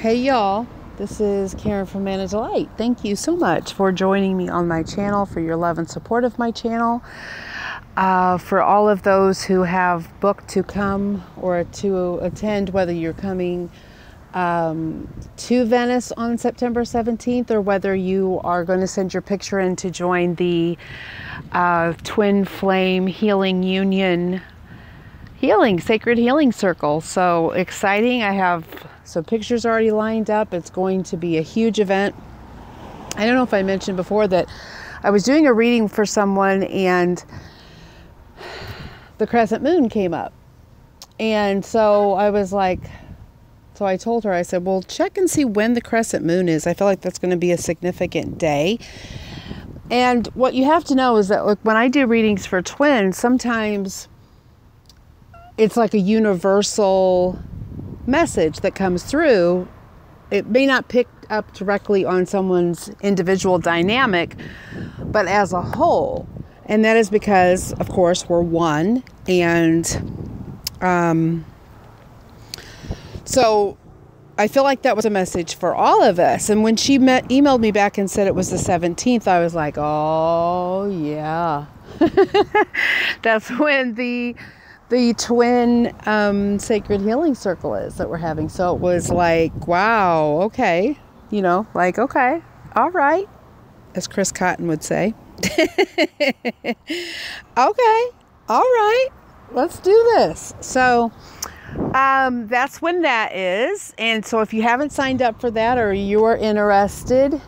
Hey y'all, this is Karen from Mannadelight. Thank you so much for joining me on my channel, for your love and support of my channel. For all of those who have booked to come or to attend, whether you're coming to Venice on September 17th or whether you are going to send your picture in to join the Twin Flame Healing Union Sacred Healing Circle. So exciting. I have some pictures already lined up. It's going to be a huge event. I don't know if I mentioned before that I was doing a reading for someone and the crescent moon came up. And so I was like, so I told her, I said, well, check and see when the crescent moon is. I feel like that's going to be a significant day. And what you have to know is that, look, when I do readings for twins, sometimes it's like a universal message that comes through. It may not pick up directly on someone's individual dynamic, but as a whole. And that is because, of course, we're one. And so I feel like that was a message for all of us. And when she emailed me back and said it was the 17th, I was like, oh, yeah. That's when the twin sacred healing circle is that we're having. So it was like, wow, okay. You know, like, okay, all right, as Chris Cotton would say. Okay, all right, let's do this. So that's when that is. And so if you haven't signed up for that or you are interested,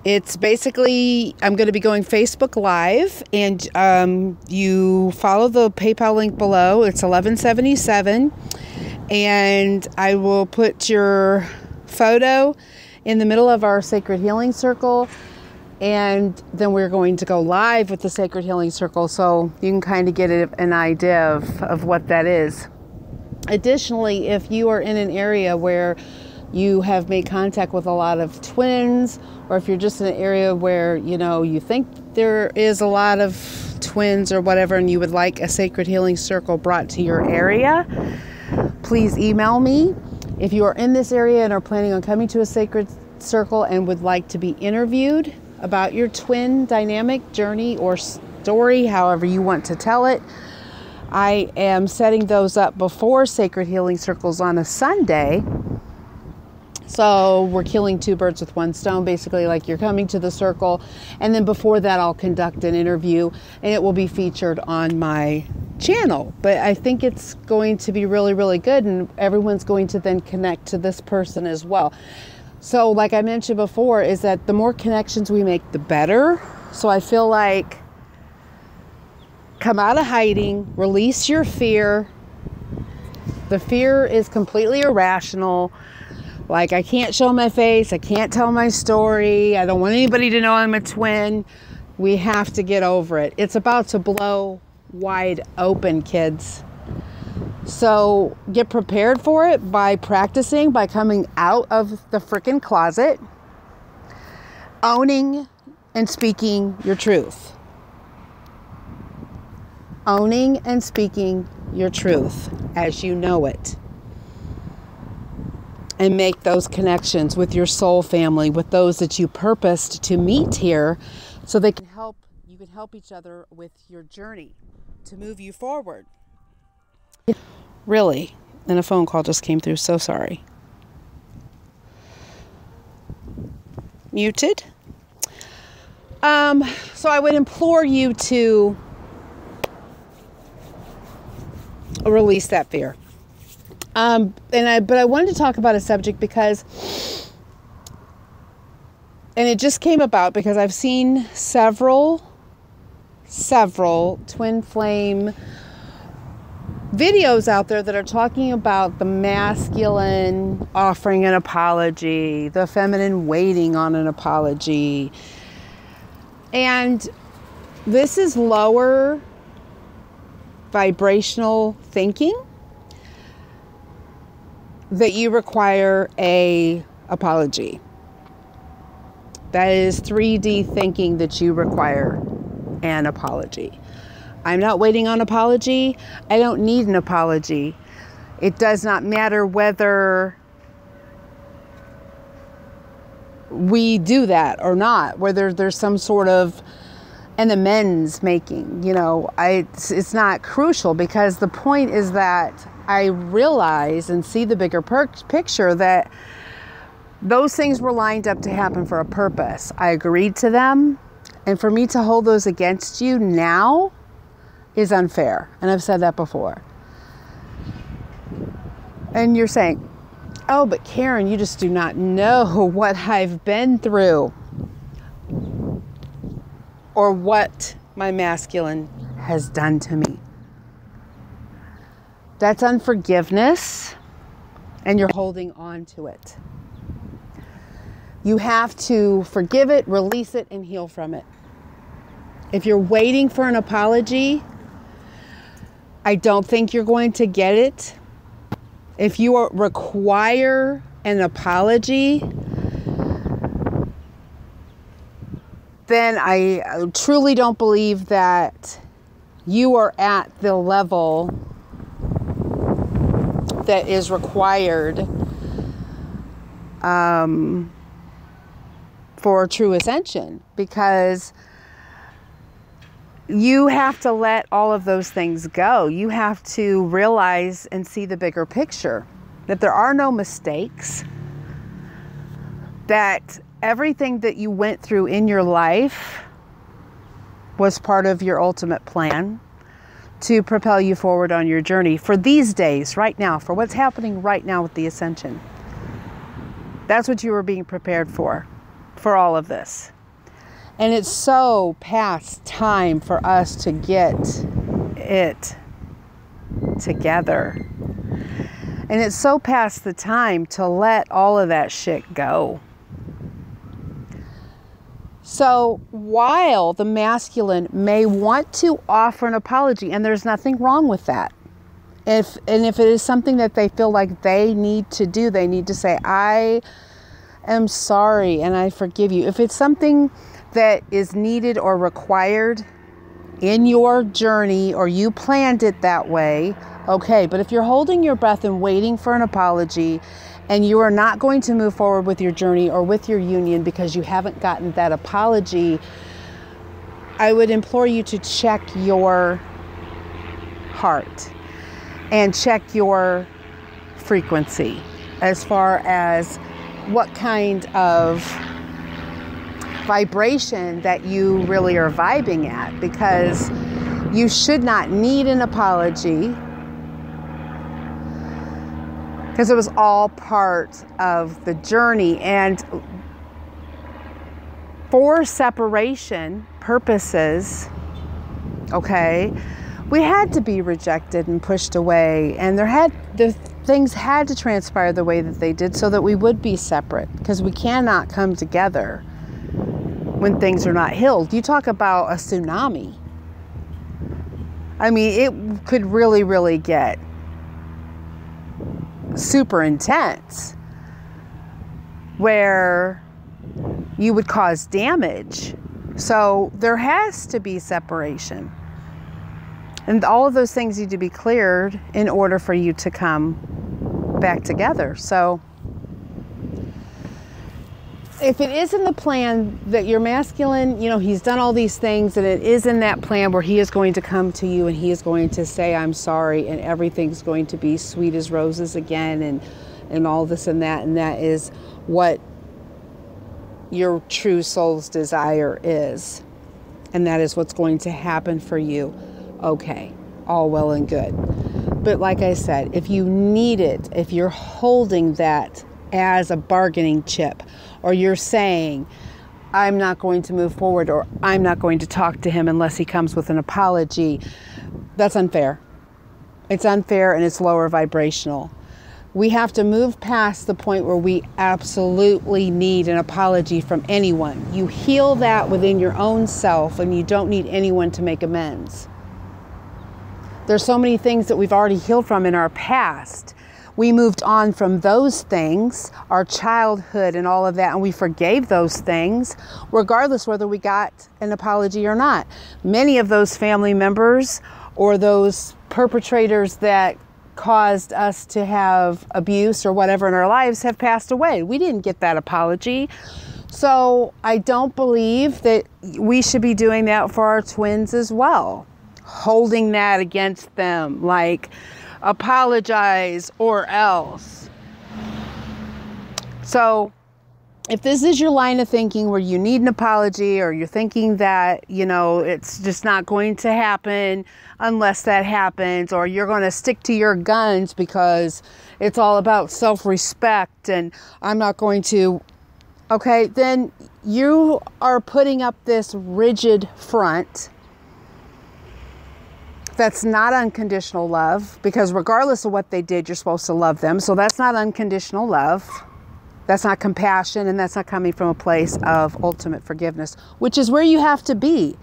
it's basically, I'm going to be going Facebook Live, and you follow the PayPal link below. It's $11.77, and I will put your photo in the middle of our Sacred Healing Circle, and then we're going to go live with the Sacred Healing Circle, so you can kind of get an idea of what that is. Additionally, if you are in an area where you have made contact with a lot of twins, or if you're just in an area where, you know, you think there is a lot of twins or whatever, and you would like a Sacred Healing Circle brought to your area, please email me. If you are in this area and are planning on coming to a Sacred Circle and would like to be interviewed about your twin dynamic journey or story, however you want to tell it, I am setting those up before Sacred Healing Circles on a Sunday. So we're killing two birds with one stone, basically, like you're coming to the circle, and then before that I'll conduct an interview and it will be featured on my channel. But I think it's going to be really, really good, and everyone's going to then connect to this person as well. So like I mentioned before, is that the more connections we make, the better. So I feel like come out of hiding, release your fear. The fear is completely irrational. Like, I can't show my face, I can't tell my story, I don't want anybody to know I'm a twin. We have to get over it. It's about to blow wide open, kids. So get prepared for it by practicing, by coming out of the freaking closet, owning and speaking your truth. Owning and speaking your truth as you know it. And make those connections with your soul family, with those that you purposed to meet here, so you can help each other with your journey to move you forward. Really? And a phone call just came through, so sorry. Muted. So I would implore you to release that fear. But I wanted to talk about a subject because, and it just came about because I've seen several twin flame videos out there that are talking about the masculine offering an apology, the feminine waiting on an apology. And this is lower vibrational thinking, that you require a apology. That is 3D thinking that you require an apology. I'm not waiting on apology. I don't need an apology. It does not matter whether we do that or not, whether there's some sort of an amends making, it's not crucial, because the point is that I realize and see the bigger picture that those things were lined up to happen for a purpose. I agreed to them, and for me to hold those against you now is unfair. And I've said that before. And you're saying, oh, but Karen, you just do not know what I've been through or what my masculine has done to me. That's unforgiveness, and you're holding on to it. You have to forgive it, release it, and heal from it. If you're waiting for an apology, I don't think you're going to get it. If you require an apology, then I truly don't believe that you are at the level that is required for true ascension, because you have to let all of those things go. You have to realize and see the bigger picture, that there are no mistakes, that everything that you went through in your life was part of your ultimate plan to propel you forward on your journey for these days, right now, for what's happening right now with the ascension. That's what you were being prepared for all of this. And it's so past time for us to get it together. And it's so past the time to let all of that shit go. So while the masculine may want to offer an apology, and there's nothing wrong with that. If it is something that they feel like they need to do, they need to say, I am sorry and I forgive you. If it's something that is needed or required in your journey, or you planned it that way, okay. But if you're holding your breath and waiting for an apology, and you are not going to move forward with your journey or with your union because you haven't gotten that apology, I would implore you to check your heart and check your frequency as far as what kind of vibration that you really are vibing at, because you should not need an apology, because it was all part of the journey. And for separation purposes, okay, we had to be rejected and pushed away, and the things had to transpire the way that they did so that we would be separate, because we cannot come together when things are not healed. You talk about a tsunami. I mean, it could really, really get super intense, where you would cause damage. So there has to be separation, and all of those things need to be cleared in order for you to come back together. So if it is in the plan that your masculine, he's done all these things, and it is in that plan where he is going to come to you and he is going to say, I'm sorry, and everything's going to be sweet as roses again, and all this and that is what your true soul's desire is, and that is what's going to happen for you, okay, all well and good. But like I said, if you need it, if you're holding that as a bargaining chip, or you're saying, I'm not going to move forward, or I'm not going to talk to him unless he comes with an apology, that's unfair. It's unfair, and it's lower vibrational. We have to move past the point where we absolutely need an apology from anyone. You heal that within your own self, and you don't need anyone to make amends. There's so many things that we've already healed from in our past. We moved on from those things, our childhood and all of that, and we forgave those things, regardless whether we got an apology or not. Many of those family members or those perpetrators that caused us to have abuse or whatever in our lives have passed away. We didn't get that apology. So I don't believe that we should be doing that for our twins as well. Holding that against them, like, apologize or else. So if this is your line of thinking where you need an apology, or you're thinking that, it's just not going to happen unless that happens, or you're going to stick to your guns because it's all about self-respect and I'm not going to, okay, then you are putting up this rigid front. That's not unconditional love, because regardless of what they did, you're supposed to love them. So that's not unconditional love. That's not compassion, and that's not coming from a place of ultimate forgiveness, which is where you have to be.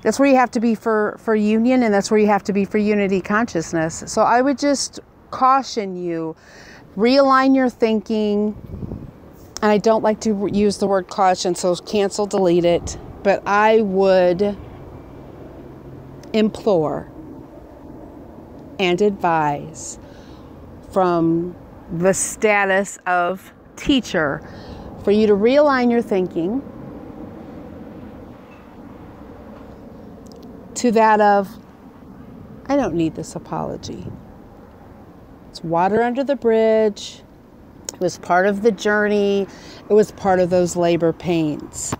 That's where you have to be for union, and that's where you have to be for unity consciousness. So I would just caution you, realign your thinking. And I don't like to use the word caution, so cancel, delete it. But I would implore and advise from the status of teacher for you to realign your thinking to that of, I don't need this apology. It's water under the bridge. It was part of the journey. It was part of those labor pains.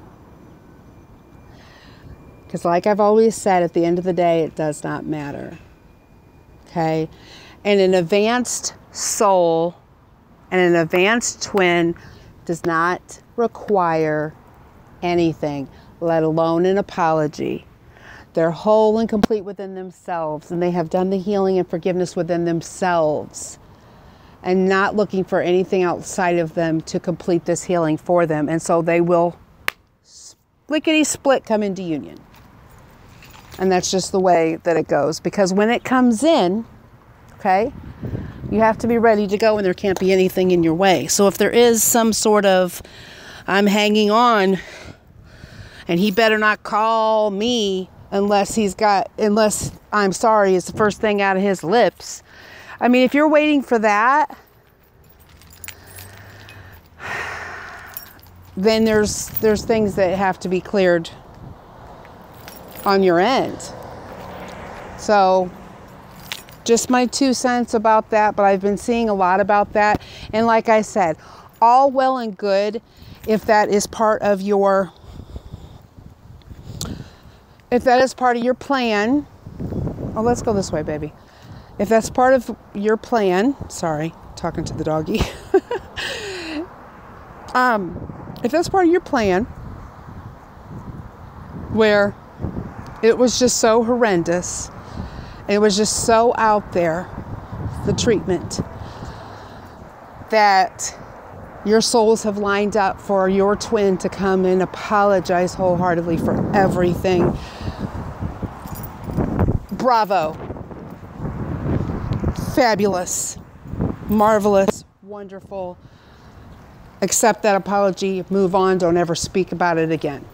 Because like I've always said, at the end of the day, it does not matter. Okay? And an advanced soul and an advanced twin does not require anything, let alone an apology. They're whole and complete within themselves, and they have done the healing and forgiveness within themselves, and not looking for anything outside of them to complete this healing for them. And so they will splickety-split come into union. And that's just the way that it goes. Because when it comes in, okay, you have to be ready to go, and there can't be anything in your way. So if there is some sort of, I'm hanging on, and he better not call me unless I'm sorry is the first thing out of his lips. I mean, if you're waiting for that, then there's things that have to be cleared on your end. So just my 2 cents about that, but I've been seeing a lot about that. And like I said, all well and good if that is part of your plan. Oh, let's go this way, baby. If that's part of your plan, sorry, talking to the doggy. If that's part of your plan, where it was just so horrendous, it was just so out there, the treatment, that your souls have lined up for your twin to come and apologize wholeheartedly for everything. Bravo. Fabulous. Marvelous. Wonderful. Accept that apology. Move on. Don't ever speak about it again.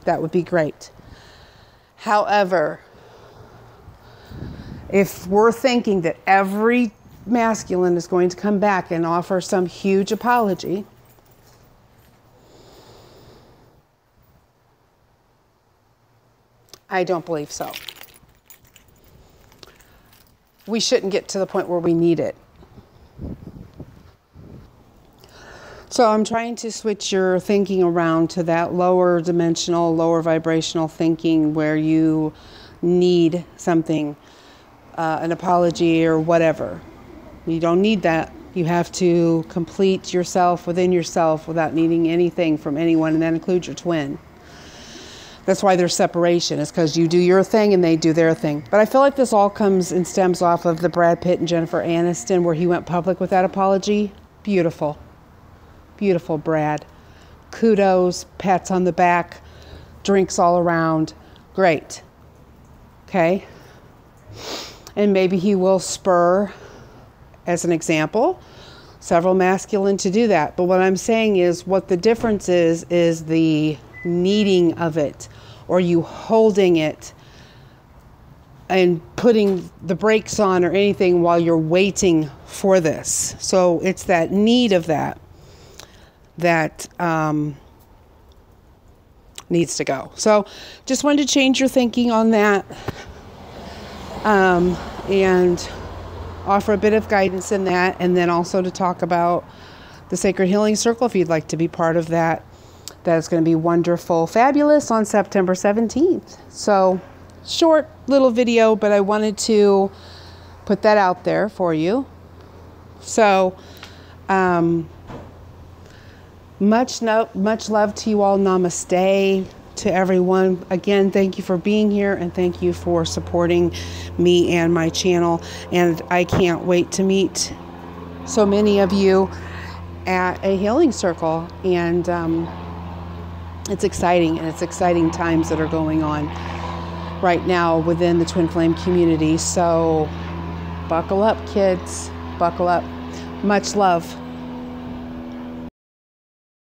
That would be great. However, if we're thinking that every masculine is going to come back and offer some huge apology, I don't believe so. We shouldn't get to the point where we need it. So I'm trying to switch your thinking around to that lower dimensional, lower vibrational thinking where you need something, an apology or whatever. You don't need that. You have to complete yourself within yourself without needing anything from anyone, and that includes your twin. That's why there's separation, is because you do your thing and they do their thing. But I feel like this all comes and stems off of the Brad Pitt and Jennifer Aniston, where he went public with that apology. Beautiful. Beautiful, Brad. Kudos, pats on the back, drinks all around. Great. Okay? And maybe he will spur, as an example, several masculine to do that. But what I'm saying is, what the difference is the needing of it, or you holding it and putting the brakes on or anything while you're waiting for this. So it's that need of that needs to go. So just wanted to change your thinking on that, and offer a bit of guidance in that, and then also to talk about the Sacred Healing Circle if you'd like to be part of that. That's going to be wonderful, fabulous on September 17th. So short little video, but I wanted to put that out there for you. So much love to you all. Namaste to everyone. Again, thank you for being here, and thank you for supporting me and my channel. And I can't wait to meet so many of you at a healing circle. And it's exciting, and it's exciting times that are going on right now within the Twin Flame community. So buckle up, kids. Buckle up. Much love.